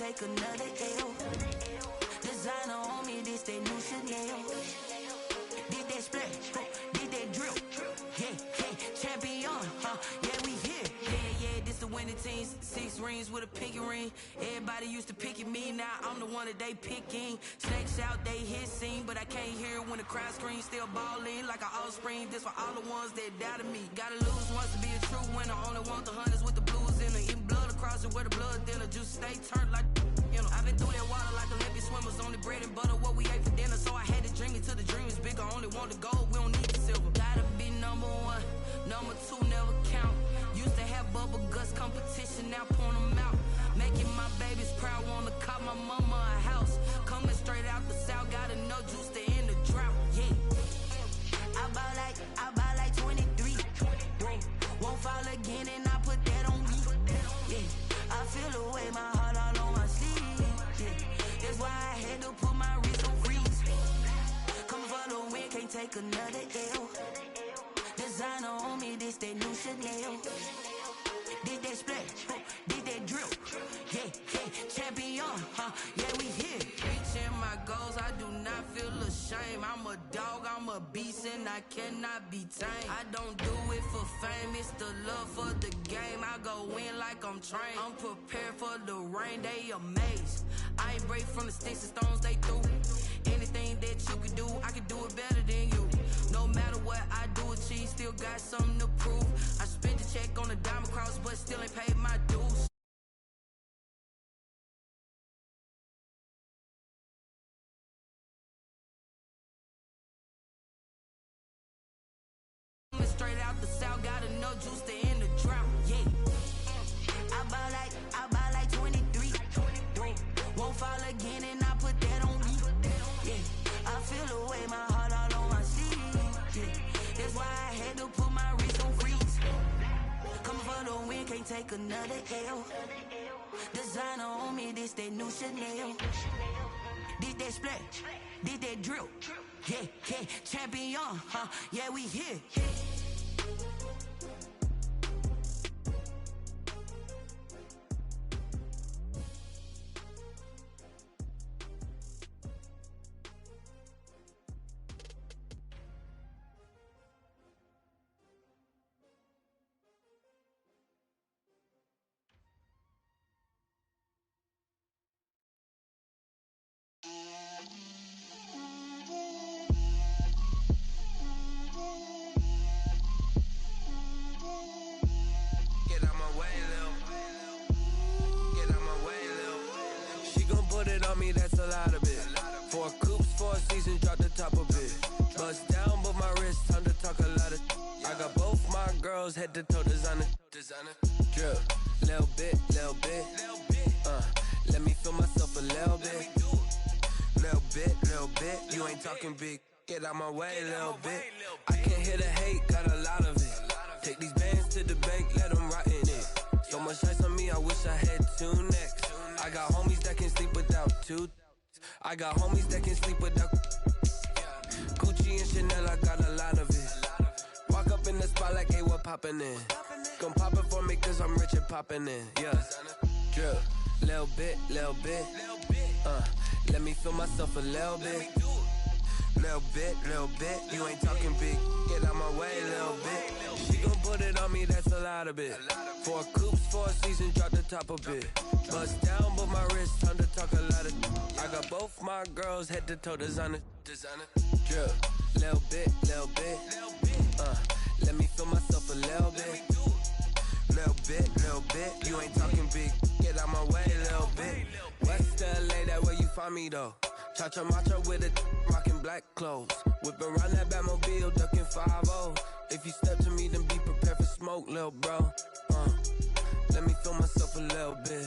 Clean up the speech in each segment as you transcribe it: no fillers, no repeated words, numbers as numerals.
take another L. Designer on me, this that new Chanel. Did that splash, did that drill. Yeah, champion, yeah, we here. Yeah, this the winning teams. 6 rings with a pinky ring. Everybody used to pick at me, now I'm the one that they picking. Snakes out, they hit scene, but I can't hear when the crowd screams. Still balling like an offspring. This for all the ones that doubted me. Gotta lose once to be a true winner. Only want the hunters with the blues in her. Eating blood across it where the blood thinner. Juice stay turned like, you know. I've been through that water like Olympic swimmers. Only bread and butter, what we ate for dinner. So I had to dream it till the dream is bigger. Only want the gold, we don't need the silver. Gotta be number 1, number 2 never count. Used to have bubble guts competition, now point them out. Making my babies proud, wanna cop my mama a house. Coming straight out the south, got enough juice to end the drought. Yeah, I buy like 23. Won't fall again, and I put that on me. Yeah, I feel the way, my heart all on my sleeve. Yeah, that's why I had to put my wrist on freeze. Coming for the win, can't take another L. Designer on me, this that new Chanel. Did that splash, did that drill. Yeah, champion, yeah, we here. Reaching my goals, I do not feel ashamed. I'm a dog, I'm a beast, and I cannot be tamed. I don't do it for fame, it's the love for the game. I go in like I'm trained. I'm prepared for the rain, they amazed. I ain't break from the sticks and stones they threw. Anything that you can do, I can do it better than you. No matter what I do, achieve, still got something to prove. I spent the check on the diamond cross, but still ain't paid my dues. Straight out the south, got enough juice to end the drought. Yeah, I buy like 23. Won't fall again, and I put that on me. Yeah, I feel the way, my heart all on my sleeve. Yeah, that's why I had to put my wrist on freeze. Coming for the win, can't take another L. Designer on me, this that new Chanel. Did that splash, did that drill. Yeah, champion, yeah, we here. That's a lot of it. 4 coops, 4 seasons, drop the top of it. Bust down, but my wrist, time to talk a lot of. I got both my girls head to toe designer. Drip, little bit. Let me feel myself a little bit. Little bit. You ain't talking big. Get out my way, little bit. I can't hear the hate, got a lot of it. Take these bands to the bank, let them rot in it. So much ice on me, I wish I had 2 necks. I got homies that can sleep without 2. I got homies that can sleep without Gucci and Chanel, I got a lot of it. Walk up in the spot like, hey, what poppin' in? Gon' pop it for me cause I'm rich and poppin' in. Yeah, drip, little bit. Let me feel myself a little bit. Little bit. You ain't talking big. Get out my way, little bit. She gon' put it on me, that's a lot of it. 4 coops, 4 seasons, drop the top of it. Bust down, but my wrist, time to talk a lot of. I got both my girls head to toe designer. Drip, little bit. Let me feel myself a little bit. Little bit. You ain't talking big. Get out my way, little bit. West LA, that where you find me though. Cha-cha matcha with it, rockin' black clothes. Whip around that Batmobile, ducking 5-0. If you step to me, then be prepared for smoke, lil' bro. Let me feel myself a little bit.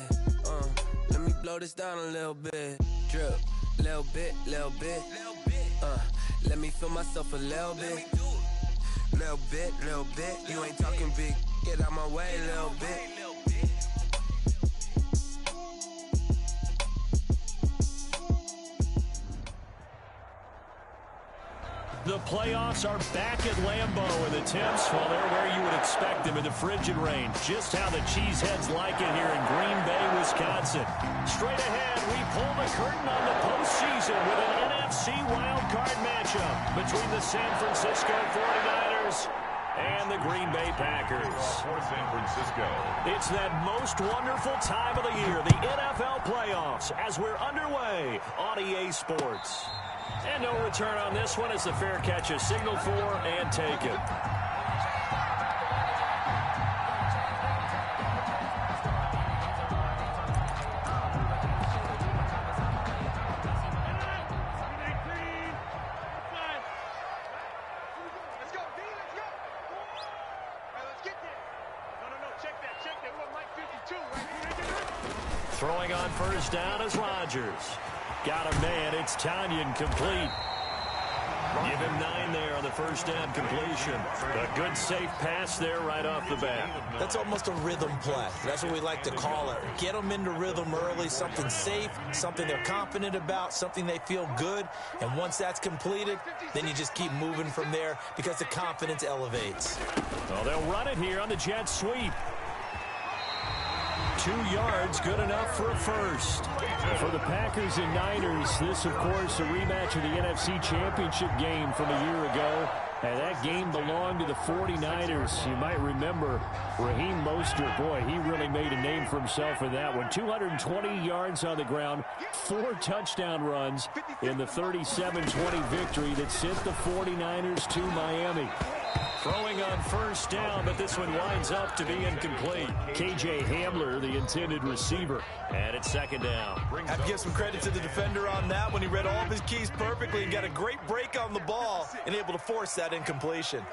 Let me blow this down a little bit. Drip, little bit. Let me feel myself a little bit. Little bit. You ain't talking big. Get out my way, little bit. The playoffs are back at Lambeau, and the temps, well, they're where you would expect them in the frigid rain. Just how the Cheeseheads like it here in Green Bay with Wisconsin. Straight ahead, we pull the curtain on the postseason with an NFC wildcard matchup between the San Francisco 49ers and the Green Bay Packers. For San Francisco. It's that most wonderful time of the year, the NFL playoffs, as we're underway on EA Sports. And no return on this one as the fair catch is signaled for and taken. Throwing on first down is Rodgers. Got a man. It's Tanyan complete. Give him 9 there on the first down completion. A good safe pass there right off the bat. That's almost a rhythm play. That's what we like to call it. Get them into rhythm early, something safe, something they're confident about, something they feel good. And once that's completed, then you just keep moving from there because the confidence elevates. Well, they'll run it here on the jet sweep. 2 yards, good enough for a first. For the Packers and Niners, this, of course, a rematch of the NFC Championship game from a year ago. And that game belonged to the 49ers. You might remember Raheem Mostert. Boy, he really made a name for himself in that one. 220 yards on the ground, 4 touchdown runs in the 37-20 victory that sent the 49ers to Miami. Throwing on first down, but this one winds up to be incomplete. KJ Hamler, the intended receiver, and it's second down. Have to give some credit to the defender on that when he read all of his keys perfectly and got a great break on the ball and able to force that incompletion.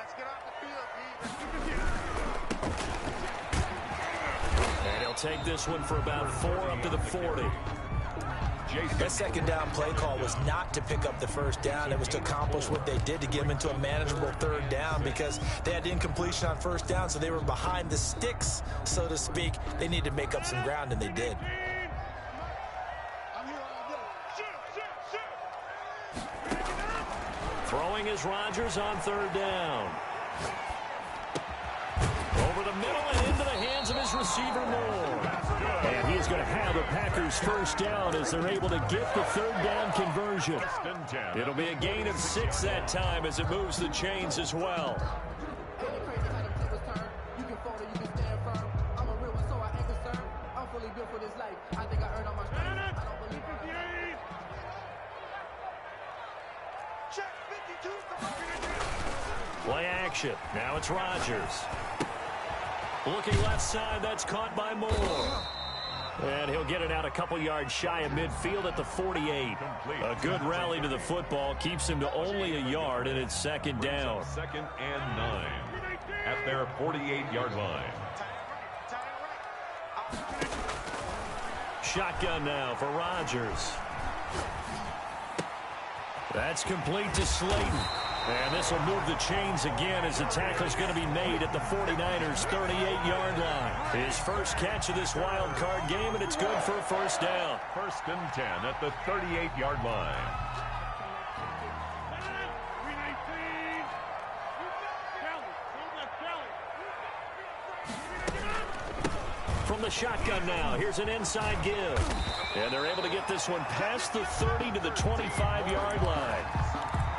And he'll take this one for about 4 up to the 40. That second down play call was not to pick up the first down. It was to accomplish what they did to get them into a manageable third down because they had incompletion on first down, so they were behind the sticks, so to speak. They needed to make up some ground, and they did. Throwing is Rodgers on third down. Over the middle and into the hands of his receiver Moore. And he is going to have the Packers first down as they're able to get the third down conversion. It'll be a gain of 6 that time as it moves the chains as well. Play action. Now it's Rodgers. Looking left side, that's caught by Moore. And he'll get it out a couple yards shy of midfield at the 48. A good rally to the football keeps him to only a yard, and it's second down. Second and 9 at their 48-yard line. Shotgun now for Rodgers. That's complete to Slayton. And this will move the chains again as the tackle's going to be made at the 49ers' 38-yard line. His first catch of this wild card game, and it's good for a first down. First and 10 at the 38-yard line. From the shotgun now, here's an inside give. And they're able to get this one past the 30 to the 25-yard line.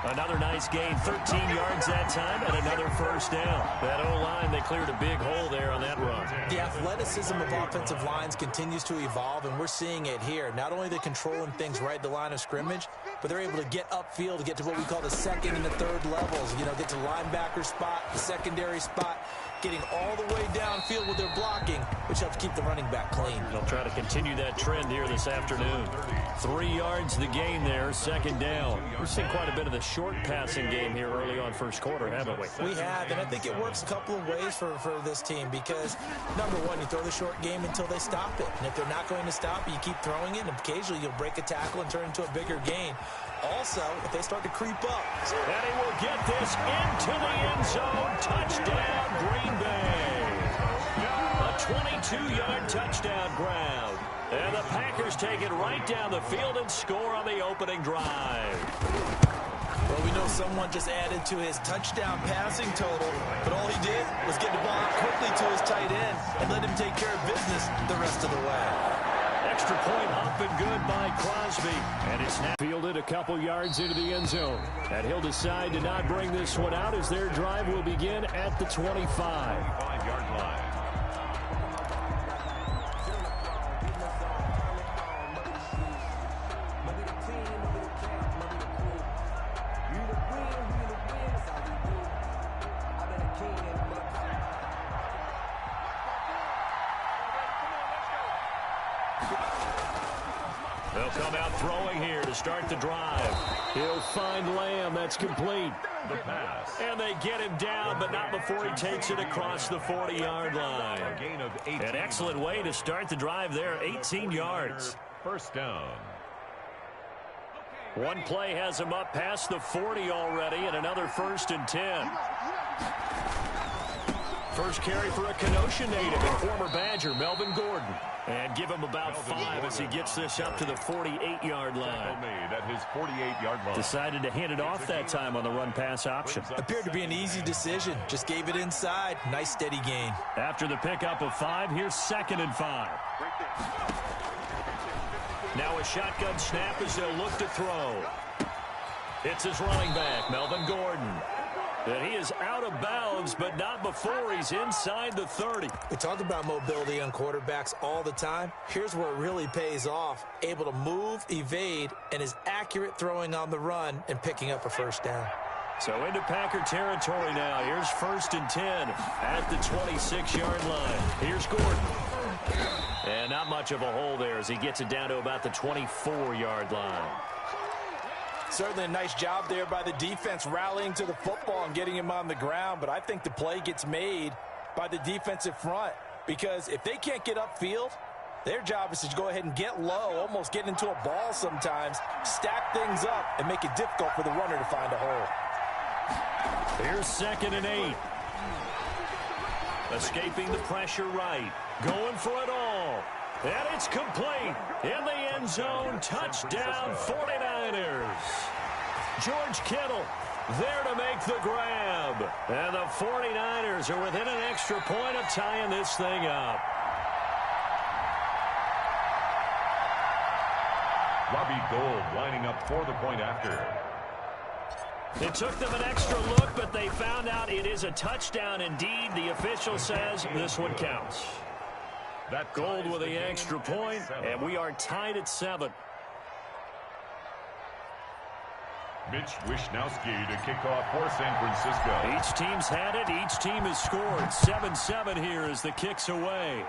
Another nice gain, 13 yards that time, and another first down. That O-line, they cleared a big hole there on that run. The athleticism of offensive lines continues to evolve, and we're seeing it here. Not only they're controlling things right at the line of scrimmage, but they're able to get upfield to get to what we call the second and the third levels. You know, get to linebacker spot, the secondary spot, getting all the way downfield with their blocking, which helps keep the running back clean. They'll try to continue that trend here this afternoon. 3 yards the gain there, second down. We've seen quite a bit of the short passing game here early on first quarter, haven't we? We have, and I think it works a couple of ways for this team because, number one, you throw the short game until they stop it. And if they're not going to stop it, you keep throwing it, and occasionally you'll break a tackle and turn into a bigger gain. Also, if they start to creep up. And he will get this into the end zone. Touchdown, Green Bay. A 22-yard touchdown ground. And the Packers take it right down the field and score on the opening drive. Well, we know someone just added to his touchdown passing total, but all he did was get the ball out quickly to his tight end and let him take care of business the rest of the way. extra point up and good by Crosby. And it's now fielded a couple yards into the end zone. And he'll decide to not bring this one out as their drive will begin at the 25-yard line. They'll come out throwing here to start the drive. He'll find Lamb. That's complete. The pass. And they get him down, but not before he takes it across the 40-yard line. A gain of 18. An excellent way to start the drive there, 18 yards. First down. One play has him up past the 40 already, and another 1st and 10. First carry for a Kenosha native and former Badger, Melvin Gordon. And give him about 5 as he gets this up to the 48-yard line. At his 48-yard line. Decided to hand it off that time on the run-pass option. Appeared to be an easy decision. Just gave it inside. Nice steady gain. After the pickup of 5, here's 2nd and 5. Now a shotgun snap as they'll look to throw. It's his running back, Melvin Gordon. And he is out of bounds, but not before he's inside the 30. We talk about mobility on quarterbacks all the time. Here's where it really pays off. Able to move, evade, and is accurate throwing on the run and picking up a first down. So into Packer territory now. Here's 1st and 10 at the 26-yard line. Here's Gordon. And not much of a hole there as he gets it down to about the 24-yard line. Certainly a nice job there by the defense rallying to the football and getting him on the ground, but I think the play gets made by the defensive front because if they can't get upfield, their job is to go ahead and get low, almost get into a ball sometimes, stack things up, and make it difficult for the runner to find a hole. Here's 2nd and 8. Escaping the pressure right. Going for it all. And it's complete. In the end zone, touchdown 49ers. George Kittle there to make the grab. And the 49ers are within an extra point of tying this thing up. Robbie Gould lining up for the point after. It took them an extra look, but they found out it is a touchdown indeed. The official says this one counts. That Gould with the extra point, and we are tied at 7. Mitch Wishnowski to kick off for San Francisco. Each team's had it. Each team has scored. 7-7 here as the kick's away.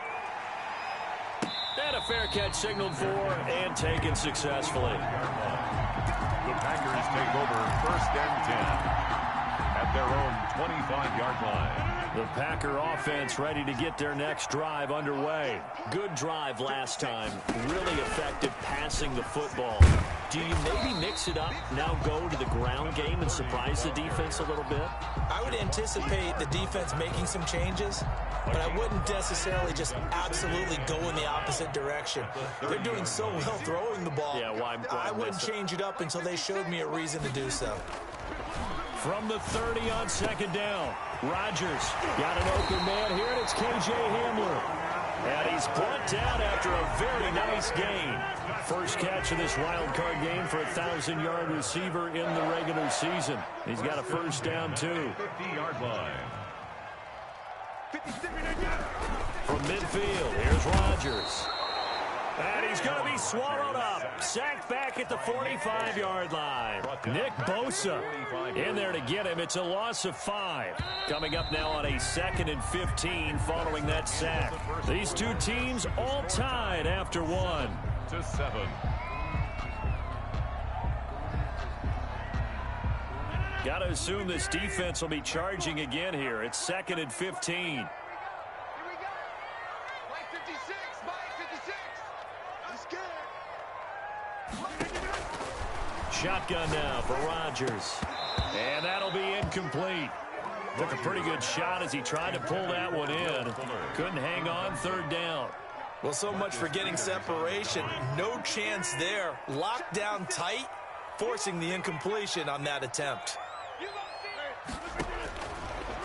And a fair catch signaled for and taken successfully. The Packers take over 1st and 10 at their own 25-yard line. The Packer offense ready to get their next drive underway. Good drive last time. Really effective passing the football. Do you maybe mix it up, now go to the ground game and surprise the defense a little bit? I would anticipate the defense making some changes, but I wouldn't necessarily just absolutely go in the opposite direction. They're doing so well throwing the ball. Yeah, why I wouldn't change it up until they showed me a reason to do so. From the 30 on 2nd down, Rodgers got an open man here, and it's K.J. Hamler. And he's brought down after a very nice gain. First catch of this wild card game for a 1,000-yard receiver in the regular season. He's got a first down, too. 50-yard line. From midfield, here's Rodgers. And he's going to be swallowed up. Sacked back at the 45-yard line. Nick Bosa in there to get him. It's a loss of 5. Coming up now on a 2nd and 15 following that sack. These two teams all tied after 1. To 7. Got to assume this defense will be charging again here. It's 2nd and 15. Shotgun now for Rodgers. And that'll be incomplete. Took a pretty good shot as he tried to pull that one in. Couldn't hang on 3rd down. Well, so much for getting separation. No chance there. Locked down tight, forcing the incompletion on that attempt.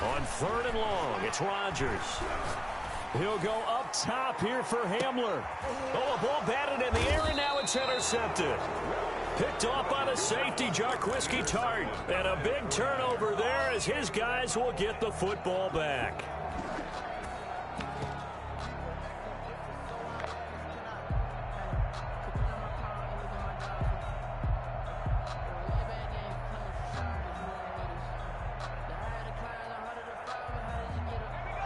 On 3rd and long, it's Rodgers. He'll go up top here for Hamler. Oh, a ball batted in the air, and now it's intercepted. Picked off by the safety, Jarquiski Tart. And a big turnover there as his guys will get the football back.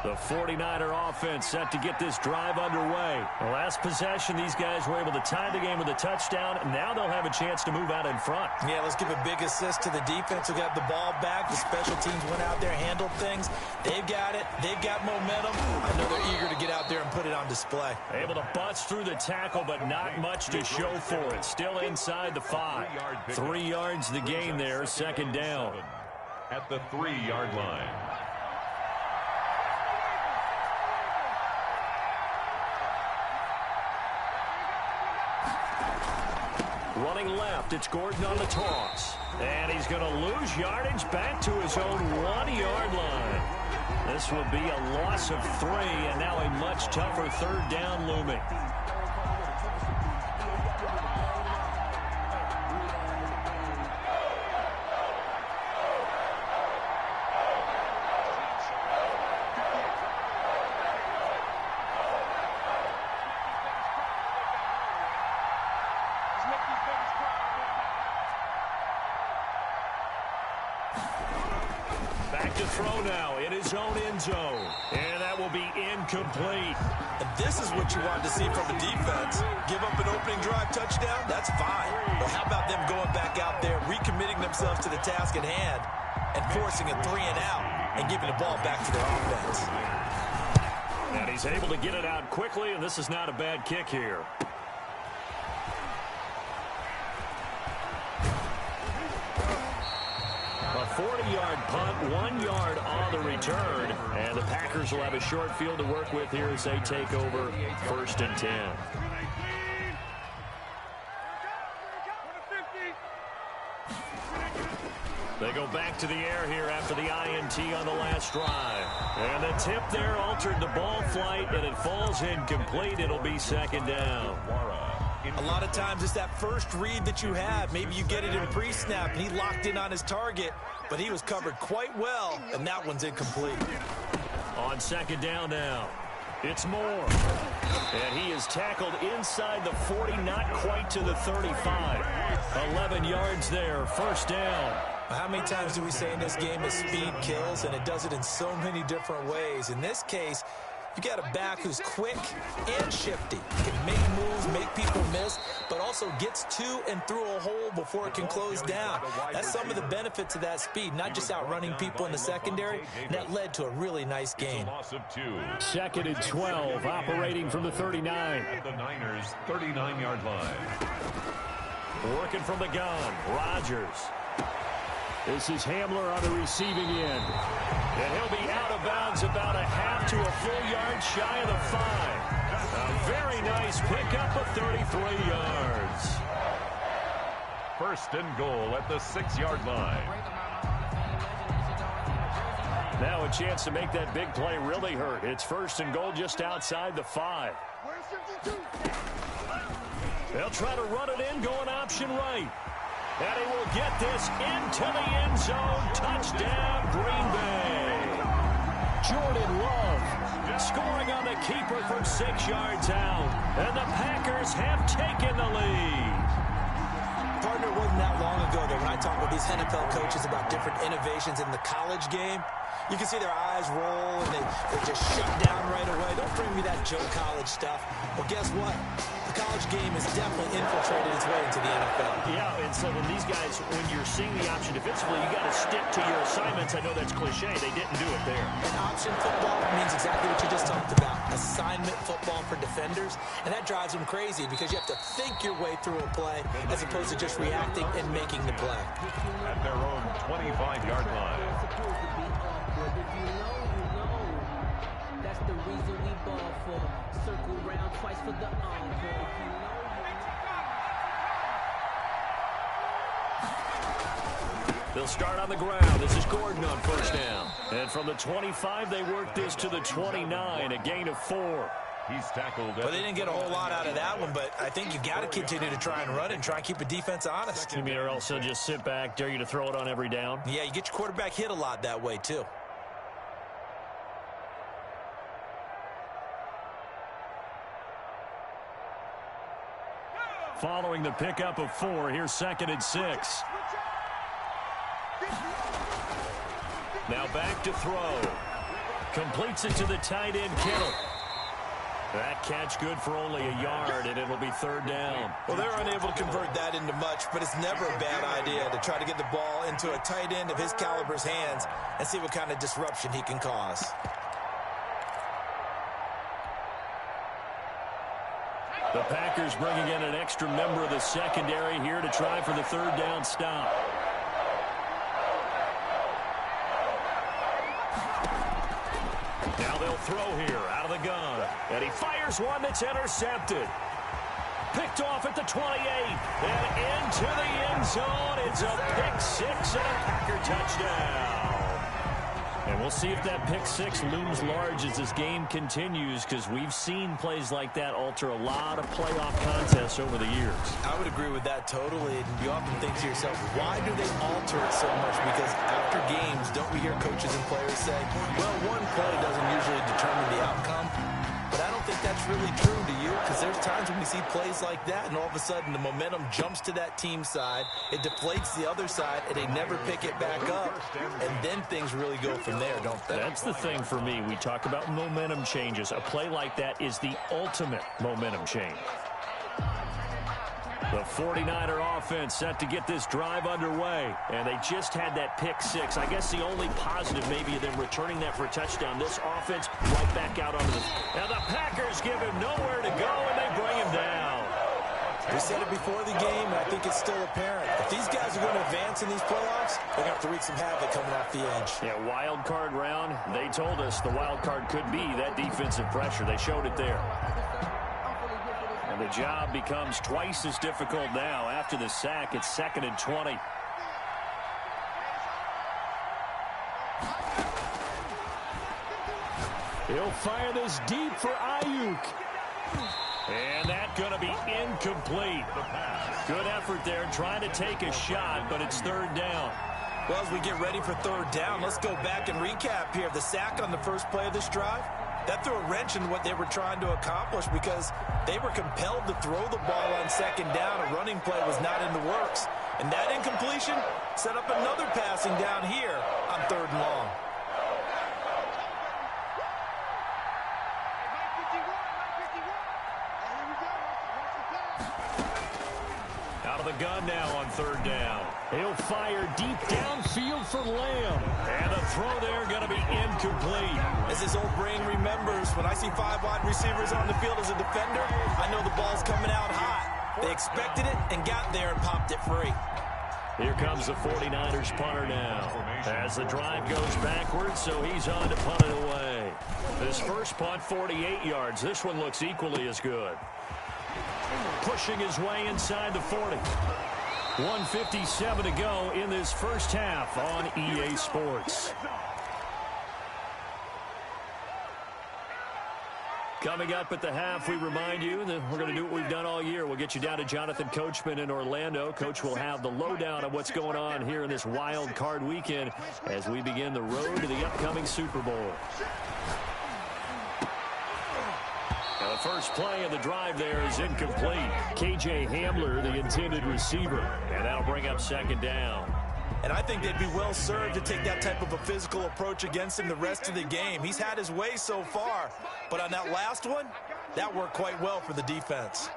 The 49er offense set to get this drive underway. The last possession, these guys were able to tie the game with a touchdown, and now they'll have a chance to move out in front. Yeah, let's give a big assist to the defense who got the ball back. The special teams went out there, handled things. They've got it. They've got momentum. I know they're eager to get out there and put it on display. Able to bust through the tackle, but not much to show for it. Still inside the 5. 3 yards the gain there, second down. At the 3-yard line. Running left, it's Gordon on the toss. And he's going to lose yardage back to his own 1-yard line. This will be a loss of 3, and now a much tougher third down looming. Back to throw now in his own end zone. And that will be incomplete. And this is what you wanted to see from the defense. Give up an opening drive touchdown, that's fine. But how about them going back out there, recommitting themselves to the task at hand, and forcing a 3-and-out and giving the ball back to their offense. And he's able to get it out quickly, and this is not a bad kick here. A 40-yard punt, 1 yard on the return. And the Packers will have a short field to work with here as they take over 1st and 10. They go back to the air here after the INT on the last drive. And the tip there altered the ball flight, and it falls incomplete. It'll be second down. A lot of times it's that first read that you have. Maybe you get it in pre-snap, and he locked in on his target, but he was covered quite well, and that one's incomplete. On second down now, it's Moore. And he is tackled inside the 40, not quite to the 35. 11 yards there, first down. How many times do we say in this game that speed kills, and it does it in so many different ways? In this case, you got a back who's quick and shifty. Can make moves, make people miss, but also gets to and through a hole before it can close down. That's some of the benefits of that speed, not just outrunning people in the secondary. And that led to a really nice game. Second and 12, operating from the 39. At the Niners' 39-yard line. Working from the gun, Rodgers. This is Hamler on the receiving end. And he'll be out of bounds about a half to a full yard shy of the 5. A very nice pickup of 33 yards. First and goal at the 6-yard line. Now a chance to make that big play really hurt. It's first and goal just outside the 5. They'll try to run it in, going option right. And he will get this into the end zone. Touchdown, Green Bay. Jordan Love scoring on the keeper from 6 yards out. And the Packers have taken the lead. Partner, it wasn't that long ago that when I talk with these NFL coaches about different innovations in the college game, you can see their eyes roll and they just shut down right away. Don't bring me that Joe College stuff. Well, guess what? The college game has definitely infiltrated its way into the NFL. Yeah, and so when these guys, when you're seeing the option defensively, you got to stick to your assignments. I know that's cliche. They didn't do it there. And option football means exactly what you just talked about. Assignment football for defenders. And that drives them crazy because you have to think your way through a play as opposed to just reacting and making the play. At their own 25-yard line. If you know, you know. That's the reason we ball for. Circle round twice for the encore. They'll start on the ground. This is Gordon on first down. And from the 25, they work this to the 29, a gain of 4. He's tackled. But they didn't get a whole lot out of that one, but I think you got to continue to try and run it and try and keep the defense honest. You mean or else they'll just sit back, dare you to throw it on every down? Yeah, you get your quarterback hit a lot that way, too. Following the pickup of 4, here's 2nd and 6. Now back to throw. Completes it to the tight end, Kittle. That catch good for only a yard, and it'll be 3rd down. Well, they're unable to convert that into much, but it's never a bad idea to try to get the ball into a tight end of his caliber's hands and see what kind of disruption he can cause. The Packers bringing in an extra member of the secondary here to try for the 3rd down stop. Now they'll throw here out of the gun. And he fires one that's intercepted. Picked off at the 28. And into the end zone. It's a pick 6 and a Packer touchdown. And we'll see if that pick 6 looms large as this game continues, because we've seen plays like that alter a lot of playoff contests over the years. I would agree with that totally. And you often think to yourself, why do they alter it so much? Because after games, don't we hear coaches and players say, well, one play doesn't usually determine the outcome? But I don't think that's really true, do you? Because there's times when we see plays like that, and all of a sudden the momentum jumps to that team side, it deflates the other side, and they never pick it back up, and then things really go from there, don't they? That's the thing for me. We talk about momentum changes. A play like that is the ultimate momentum change. The 49er offense set to get this drive underway. And they just had that pick 6. I guess the only positive maybe of them returning that for a touchdown. This offense right back out onto the... Now the Packers give him nowhere to go, and they bring him down. We said it before the game, and I think it's still apparent. If these guys are going to advance in these playoffs, they're going to have to wreak some havoc coming off the edge. Yeah, wild card round. They told us the wild card could be that defensive pressure. They showed it there. And the job becomes twice as difficult now. After the sack, it's 2nd and 20. He'll fire this deep for Ayuk. And that's going to be incomplete. Good effort there, trying to take a shot, but it's 3rd down. Well, as we get ready for 3rd down, let's go back and recap here. The sack on the first play of this drive, that threw a wrench in what they were trying to accomplish because they were compelled to throw the ball on 2nd down. A running play was not in the works. And that incompletion set up another passing down here on 3rd and long. Out of the gun now on 3rd down. He'll fire deep downfield for Lamb. And the throw there going to be incomplete. As his old brain remembers, when I see 5 wide receivers on the field as a defender, I know the ball's coming out hot. They expected it and got there and popped it free. Here comes the 49ers punter now. As the drive goes backwards, so he's on to punt it away. This first punt, 48 yards. This one looks equally as good. Pushing his way inside the 40. 1:57 to go in this first half on EA Sports. Coming up at the half, we remind you that we're going to do what we've done all year. We'll get you down to Jonathan Coachman in Orlando. Coach will have the lowdown of what's going on here in this wild card weekend as we begin the road to the upcoming Super Bowl. Now the first play of the drive there is incomplete. KJ Hamler, the intended receiver, and that'll bring up 2nd down. And I think they'd be well served to take that type of a physical approach against him the rest of the game. He's had his way so far, but on that last one, that worked quite well for the defense.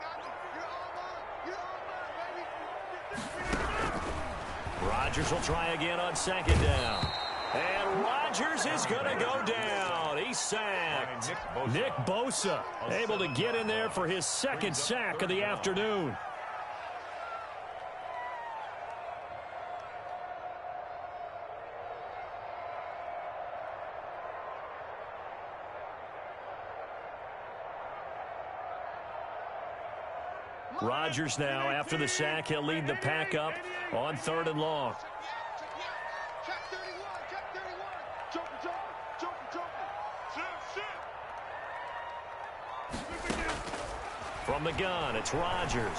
Rodgers will try again on 2nd down. And Rodgers is going to go down. He's sacked. Nick Bosa able to get in there for his 2nd sack of the afternoon. Rodgers now, after the sack, he'll lead the pack up on 3rd and long. From the gun, it's Rodgers.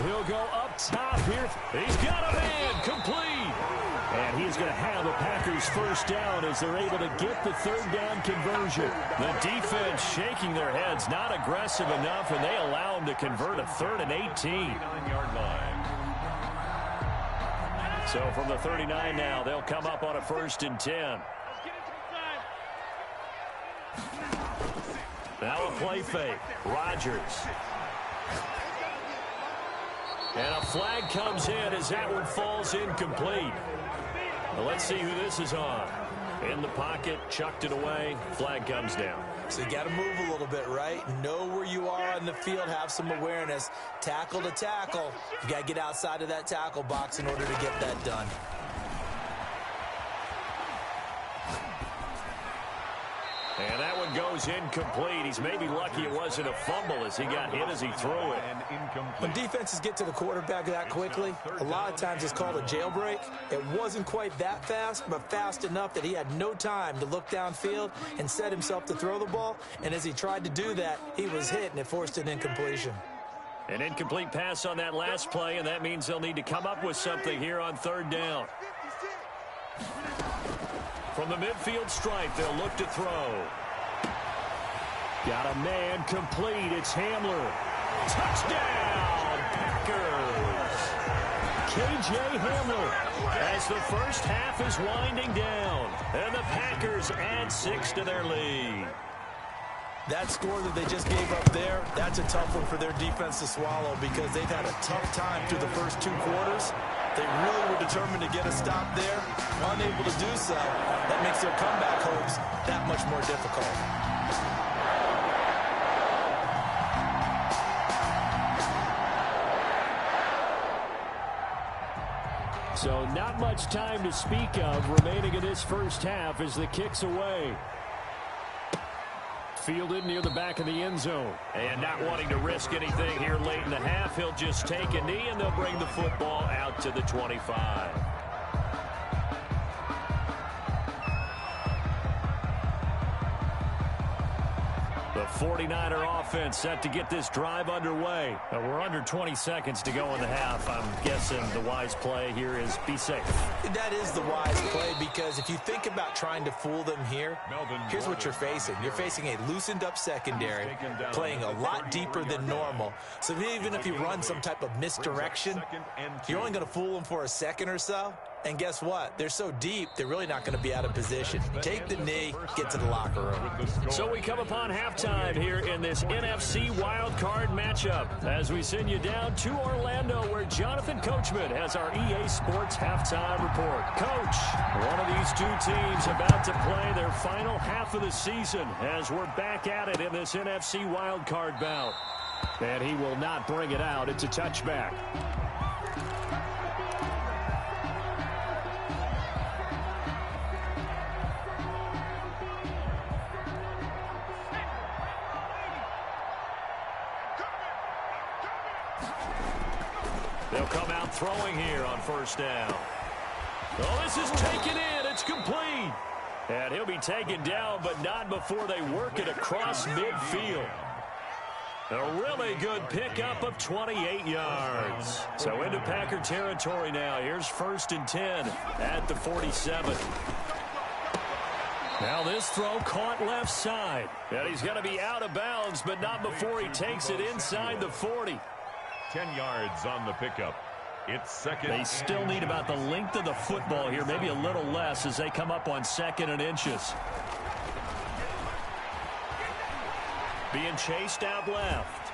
He'll go up top here. He's got a man complete. And he's going to have a Packers first down as they're able to get the third down conversion. The defense shaking their heads, not aggressive enough, and they allow him to convert a 3rd and 18. So from the 39 now, they'll come up on a 1st and 10. Now a play fake. Rodgers. And a flag comes in as that one falls incomplete. Well, let's see who this is on. In the pocket, chucked it away. Flag comes down. So you got to move a little bit, right? Know where you are on the field. Have some awareness. Tackle to tackle. You got to get outside of that tackle box in order to get that done. And that one goes incomplete. He's maybe lucky it wasn't a fumble as he got hit as he threw it. When defenses get to the quarterback that quickly, a lot of times it's called a jailbreak. It wasn't quite that fast, but fast enough that he had no time to look downfield and set himself to throw the ball. And as he tried to do that, he was hit, and it forced an incompletion. An incomplete pass on that last play, and that means they'll need to come up with something here on 3rd down. From the midfield stripe, they'll look to throw. Got a man complete. It's Hamler. Touchdown, Packers. K.J. Hamler as the first half is winding down. And the Packers add 6 to their lead. That score that they just gave up there, that's a tough one for their defense to swallow because they've had a tough time through the first 2 quarters. They really were determined to get a stop there. Unable to do so, that makes their comeback hopes that much more difficult. So not much time to speak of remaining in this first half as the kick's away. Fielded near the back of the end zone. And not wanting to risk anything here late in the half, he'll just take a knee and they'll bring the football out to the 25. The 49er offense set to get this drive underway. We're under 20 seconds to go in the half. I'm guessing the wise play here is be safe. That is the wise play because if you think about trying to fool them here, here's what you're facing. You're facing a loosened up secondary, playing a lot deeper than normal. So even if you run some type of misdirection, you're only going to fool them for a second or so. And guess what? They're so deep, they're really not going to be out of position. Take the knee, get to the locker room. So we come upon halftime here in this NFC wildcard matchup as we send you down to Orlando where Jonathan Coachman has our EA Sports halftime report. Coach, one of these 2 teams about to play their final half of the season as we're back at it in this NFC wildcard bout. And he will not bring it out. It's a touchback. They'll come out throwing here on 1st down. Oh, this is taken in. It's complete. And he'll be taken down, but not before they work it across midfield. A really good pickup of 28 yards. So into Packer territory now. Here's 1st and 10 at the 47. Now this throw caught left side. And he's going to be out of bounds, but not before he takes it inside the 40. 10 yards on the pickup. It's 2nd. They still need about the length of the football here, maybe a little less as they come up on 2nd and inches. Being chased out left.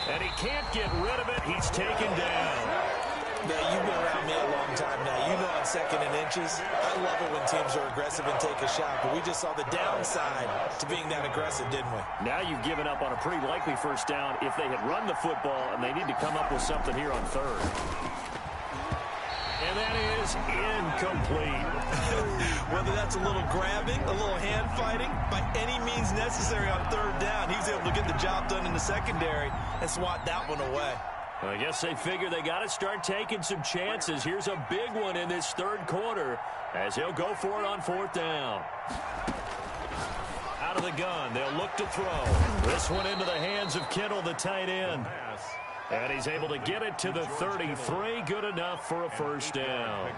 And he can't get rid of it. He's taken down. Now, you've been around me a long time now. You know on 2nd and inches, I love it when teams are aggressive and take a shot, but we just saw the downside to being that aggressive, didn't we? Now you've given up on a pretty likely first down if they had run the football, and they need to come up with something here on 3rd. And that is incomplete. Whether that's a little grabbing, a little hand fighting, by any means necessary on 3rd down, he was able to get the job done in the secondary and swat that one away. I guess they figure they got to start taking some chances. Here's a big one in this 3rd quarter as he'll go for it on 4th down. Out of the gun, they'll look to throw. This one into the hands of Kittle, the tight end. And he's able to get it to the 33. Good enough for a first down.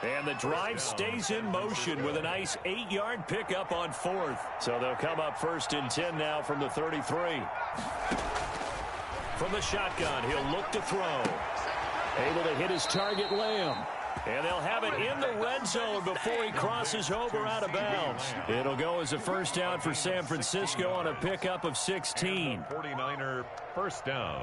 And the drive stays in motion with a nice 8-yard pickup on 4th. So they'll come up 1st and 10 now from the 33. From the shotgun, he'll look to throw. Able to hit his target, Lamb. And they'll have it in the red zone before he crosses over out of bounds. It'll go as a first down for San Francisco on a pickup of 16. 49er first down.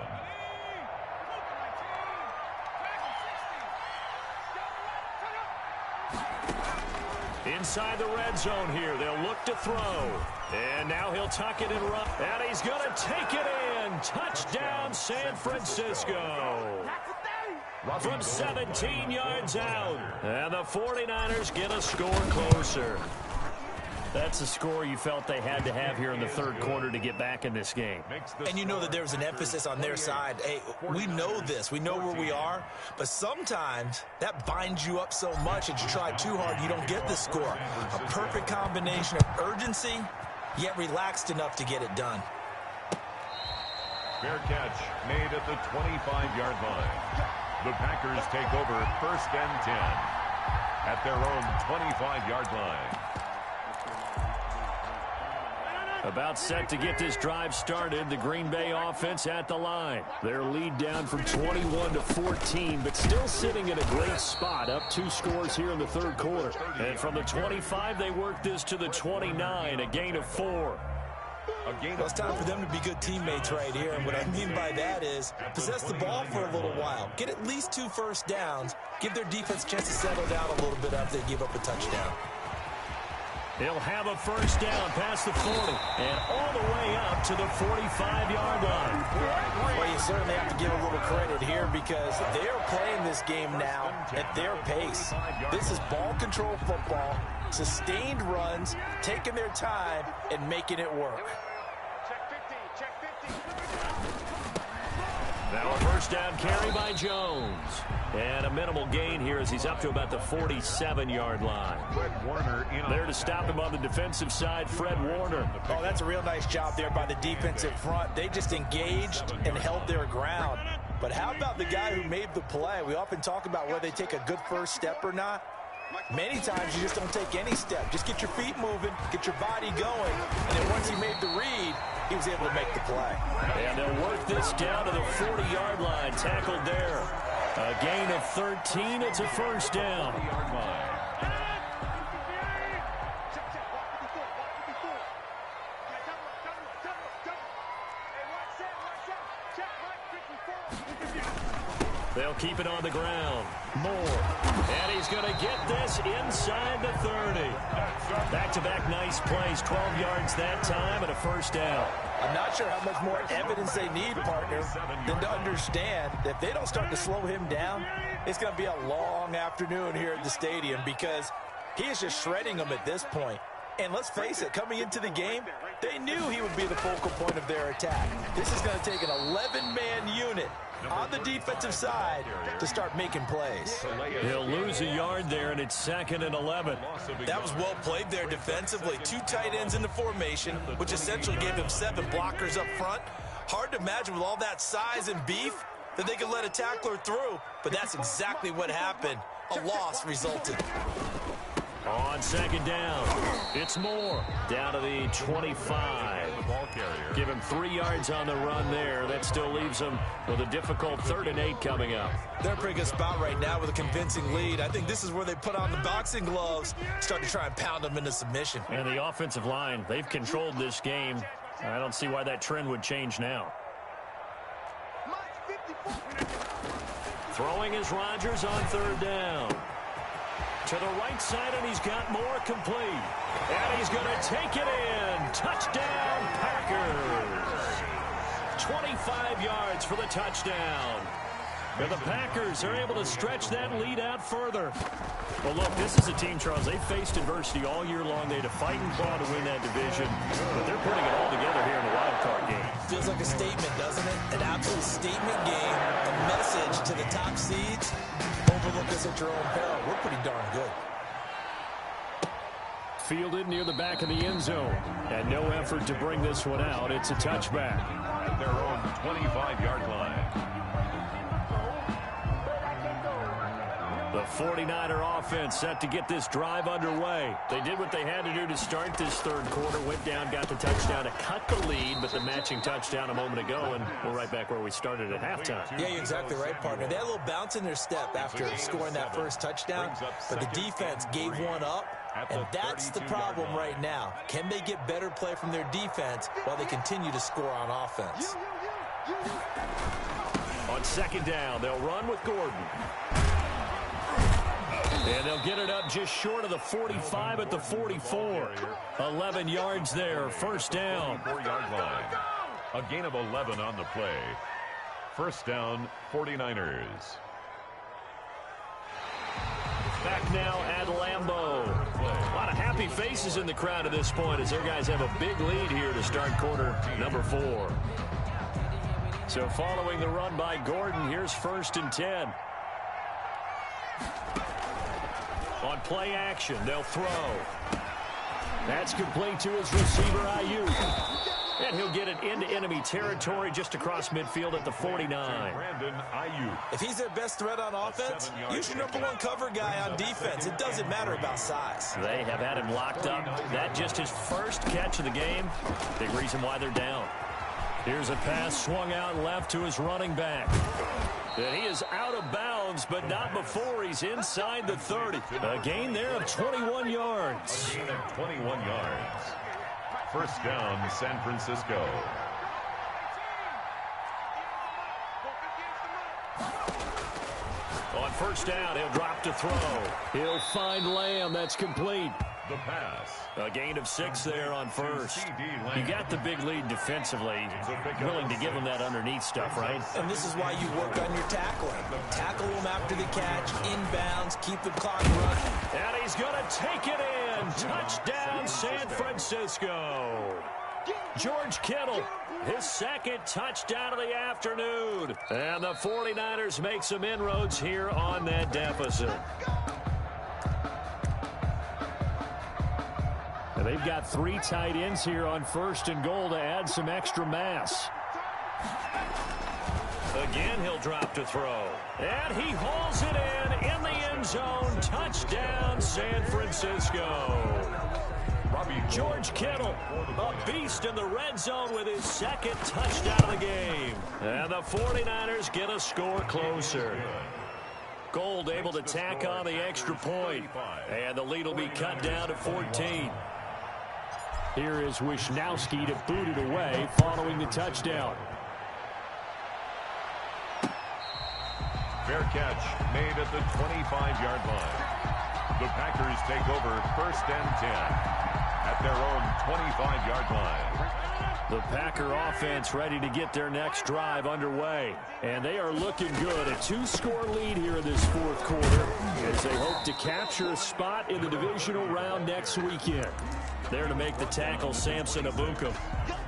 Inside the red zone here, they'll look to throw. And now he'll tuck it and run. And he's going to take it in. Touchdown, San Francisco. From 17 yards out. And the 49ers get a score closer. That's a score you felt they had to have here in the third quarter to get back in this game. And you know that there's an emphasis on their side. Hey, we know this. We know where we are. But sometimes that binds you up so much that you try too hard, you don't get the score. A perfect combination of urgency, yet relaxed enough to get it done. Fair catch made at the 25-yard line. The Packers take over 1st and 10 at their own 25-yard line. About set to get this drive started, the Green Bay offense at the line. Their lead down from 21 to 14, but still sitting in a great spot, up 2 scores here in the third quarter. And from the 25, they work this to the 29, a gain of 4. Well, it's time for them to be good teammates right here. And what I mean by that is possess the ball for a little while. Get at least 2 first downs. Give their defense a chance to settle down a little bit after they give up a touchdown. He'll have a first down past the 40 and all the way up to the 45-yard line. Well, you certainly have to give a little credit here because they are playing this game now at their pace. This is ball control football, sustained runs, taking their time, and making it work. Now a first down carry by Jones. And a minimal gain here as he's up to about the 47-yard line. There to stop him on the defensive side, Fred Warner. Oh, that's a real nice job there by the defensive front. They just engaged and held their ground. But how about the guy who made the play? We often talk about whether they take a good first step or not. Many times you just don't take any step. Just get your feet moving, get your body going, and then once he made the read, he was able to make the play. And they'll work this down to the 40-yard line, tackled there. A gain of 13, it's a first down. They'll keep it on the ground. Moore. And he's going to get this inside the 30. Back-to-back nice plays. 12 yards that time and a first down. I'm not sure how much more evidence they need, partner, than to understand that if they don't start to slow him down, it's going to be a long afternoon here at the stadium because he is just shredding them at this point. And let's face it, coming into the game, they knew he would be the focal point of their attack. This is going to take an 11-man unit on the defensive side to start making plays. He'll lose a yard there, and it's 2nd and 11. That was well played there defensively. 2 tight ends in the formation, which essentially gave them 7 blockers up front. Hard to imagine with all that size and beef that they could let a tackler through, but that's exactly what happened. A loss resulted. On 2nd down, it's Moore down to the 25. Give him 3 yards on the run there. That still leaves him with a difficult 3rd and 8 coming up. They're in a pretty good spot right now with a convincing lead. I think this is where they put on the boxing gloves, start to try and pound them into submission. And the offensive line, they've controlled this game. I don't see why that trend would change now. Throwing is Rodgers on 3rd down. To the right side, and he's got Moore complete. And he's going to take it in. Touchdown, Packers. 25 yards for the touchdown. And the Packers are able to stretch that lead out further. Well, look, this is a team, Charles. They've faced adversity all year long. They had to fight and claw to win that division. But they're putting it all together here in the wild card game. Feels like a statement, doesn't it? An absolute statement game. A message to the top seeds. Overlook us at your own peril. We're pretty darn good. fielded near the back of the end zone. And no effort to bring this one out. It's a touchback. At their own 25-yard line. The 49er offense set to get this drive underway. They did what they had to do to start this third quarter. Went down, got the touchdown to cut the lead, but the matching touchdown a moment ago, and we're right back where we started at halftime. Yeah, you're exactly right, partner. They had a little bounce in their step after scoring that first touchdown, but the defense gave one up, and that's the problem right now. Can they get better play from their defense while they continue to score on offense? On second down, they'll run with Gordon. And they'll get it up just short of the 45 at the 44. 11 yards there, first down. 4-yard line. A gain of 11 on the play. First down, 49ers. Back now at Lambeau. A lot of happy faces in the crowd at this point as their guys have a big lead here to start quarter number 4. So following the run by Gordon, here's 1st and 10. On play action, they'll throw. That's complete to his receiver, Ayuk. And he'll get it into enemy territory just across midfield at the 49. Brandon Ayuk. If he's their best threat on offense, use your #1 cover guy on defense. It doesn't matter about size. They have had him locked up. That just his first catch of the game. Big reason why they're down. Here's a pass swung out left to his running back. And he is out of bounds, but not before he's inside the 30. A gain there of 21 yards. A gain of 21 yards. First down, San Francisco. On first down, he'll drop to throw. He'll find Lamb. That's complete. The pass. A gain of 6 there on first. You got the big lead defensively. Willing to give him that underneath stuff, right? And this is why you work on your tackling. Tackle him after the catch, inbounds, keep the clock running. And he's going to take it in. Touchdown, San Francisco. George Kittle, his second touchdown of the afternoon. And the 49ers make some inroads here on that deficit. And they've got 3 tight ends here on 1st and goal to add some extra mass. Again, he'll drop to throw. And he hauls it in the end zone. Touchdown, San Francisco. George Kittle, a beast in the red zone with his second touchdown of the game. And the 49ers get a score closer. Gold able to tack on the extra point. And the lead will be cut down to 14. Here is Wisnowski to boot it away following the touchdown. Fair catch made at the 25-yard line. The Packers take over 1st and 10 at their own 25-yard line. The Packer offense ready to get their next drive underway. And they are looking good. A 2-score lead here in this 4th quarter as they hope to capture a spot in the divisional round next weekend. There to make the tackle, Samson Abukum.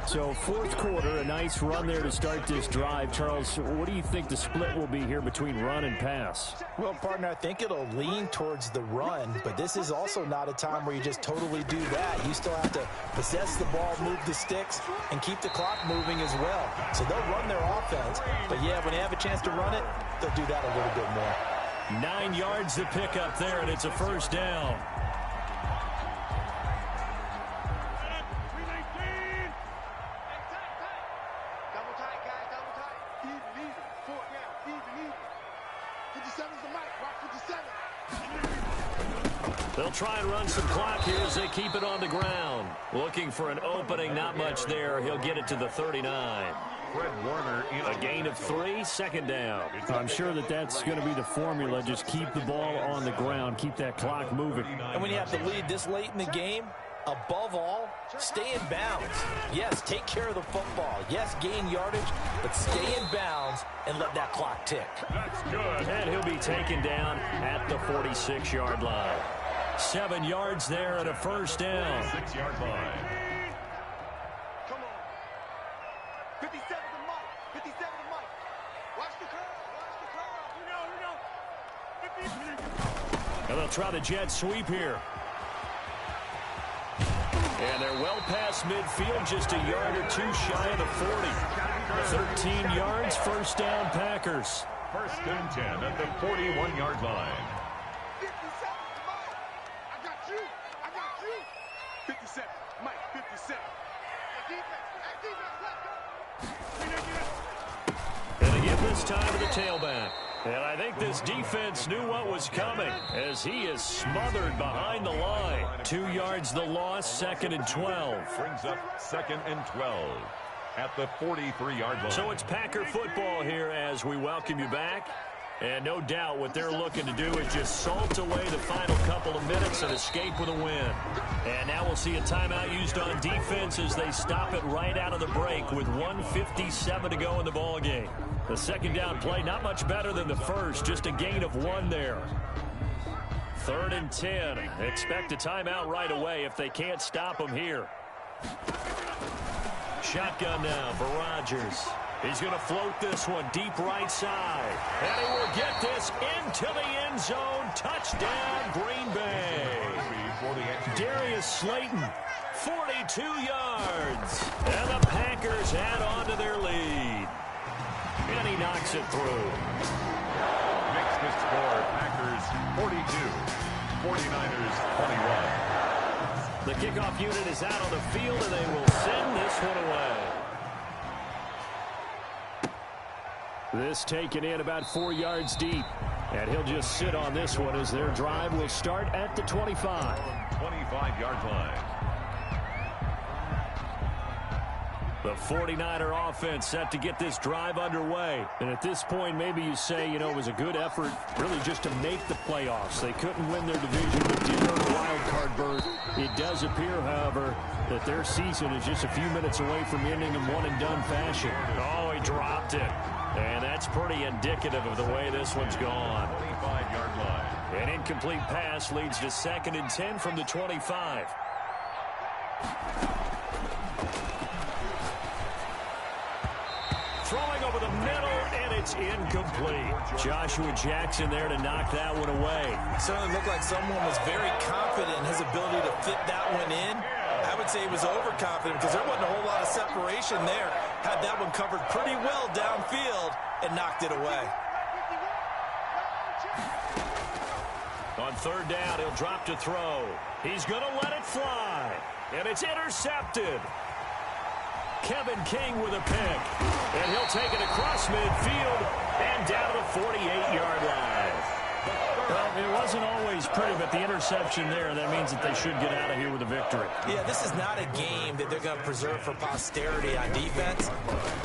So 4th quarter, a nice run there to start this drive. Charles, what do you think the split will be here between run and pass? Well, partner, I think it'll lean towards the run, but this is also not a time where you just totally do that. You still have to possess the ball, move the sticks, and keep the clock moving as well. So they'll run their offense, but yeah, when they have a chance to run it, they'll do that a little bit more. 9 yards to pick up there, and it's a first down. They'll try and run some clock here as they keep it on the ground. Looking for an opening, not much there. He'll get it to the 39. Fred Warner in a gain of 3, second down. I'm sure that's going to be the formula. Just keep the ball on the ground. Keep that clock moving. And when you have the lead this late in the game, above all, stay in bounds. Yes, take care of the football. Yes, gain yardage, but stay in bounds and let that clock tick. That's good. And he'll be taken down at the 46-yard line. 7 yards there and a first down. 6-yard line. Come on. 57 to Mike. 57 to Mike. Watch the curve. Watch the curve. We know. And they'll try the jet sweep here. And they're well past midfield, just a yard or two shy of the 40. 13 yards, first down, Packers. First and 10 at the 41-yard line. 57, Mike. I got you. 57, Mike, 57. Hey, defense, let's go. And they give this time to the tailback. And I think this defense knew what was coming as he is smothered behind the line. 2 yards the loss, 2nd and 12. Brings up 2nd and 12 at the 43-yard line. So it's Packer football here as we welcome you back. And no doubt what they're looking to do is just salt away the final couple of minutes and escape with a win. And now we'll see a timeout used on defense as they stop it right out of the break with 1:57 to go in the ballgame. The second down play, not much better than the first, just a gain of 1 there. 3rd and 10. Expect a timeout right away if they can't stop them here. Shotgun now for Rodgers. He's going to float this one deep right side. And he will get this into the end zone. Touchdown, Green Bay. Darius Slayton, 42 yards. And the Packers add on to their lead. And he knocks it through. Makes the score Packers 42, 49ers 21. The kickoff unit is out on the field, and they will send this one away. This taken in about 4 yards deep. And he'll just sit on this one as their drive will start at the 25. 25-yard line. The 49er offense set to get this drive underway. And at this point, maybe you say, you know, it was a good effort really just to make the playoffs. They couldn't win their division, but did earn a wild card berth. It does appear, however, that their season is just a few minutes away from ending in one-and-done fashion. Oh, he dropped it. And that's pretty indicative of the way this one's gone. 25-yard line. An incomplete pass leads to 2nd and 10 from the 25. Throwing over the middle, and it's incomplete. Joshua Jackson there to knock that one away. Certainly looked like someone was very confident in his ability to fit that one in. I would say he was overconfident because there wasn't a whole lot of separation there. Had that one covered pretty well downfield and knocked it away. On 3rd down, he'll drop to throw. He's going to let it fly, and it's intercepted. Kevin King with a pick, and he'll take it across midfield and down to the 48-yard line. Well, it wasn't always pretty, but the interception there, that means that they should get out of here with a victory. Yeah, this is not a game that they're going to preserve for posterity on defense,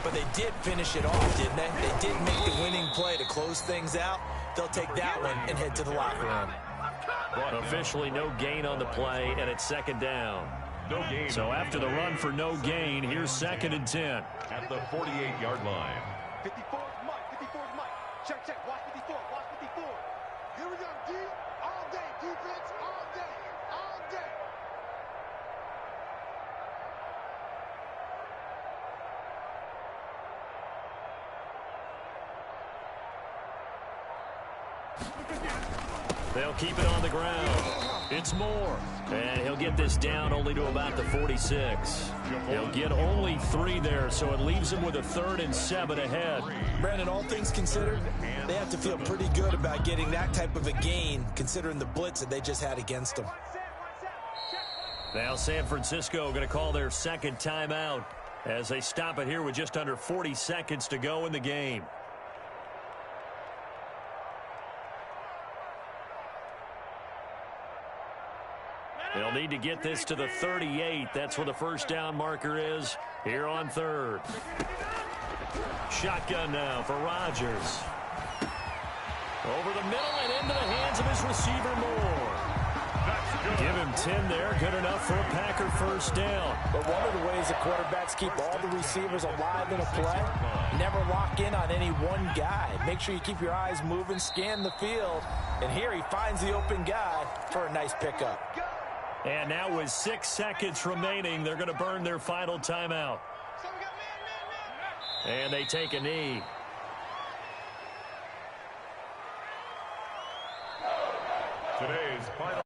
but they did finish it off, didn't they? They did make the winning play to close things out. They'll take that one and head to the locker room. Officially no gain on the play, and it's 2nd down. No gain. So after the run for no gain, here's 2nd and 10. At the 48-yard line. 54 is Mike. 54 is Mike. Check, check. Watch 54. Watch 54. Here we go, D. All day. Defense all day. All day. They'll keep it on the ground. It's Moore. And he'll get this down only to about the 46. He'll get only 3 there, so it leaves him with a 3rd and 7 ahead. Brandon, all things considered, they have to feel pretty good about getting that type of a gain, considering the blitz that they just had against them. Now San Francisco going to call their 2nd timeout as they stop it here with just under 40 seconds to go in the game. They'll need to get this to the 38. That's where the first down marker is here on 3rd. Shotgun now for Rodgers. Over the middle and into the hands of his receiver Moore. Give him 10 there. Good enough for a Packer first down. But one of the ways the quarterbacks keep all the receivers alive in a play, never lock in on any one guy. Make sure you keep your eyes moving, scan the field. And here he finds the open guy for a nice pickup. And now with 6 seconds remaining, they're going to burn their final timeout. And they take a knee. Today's final.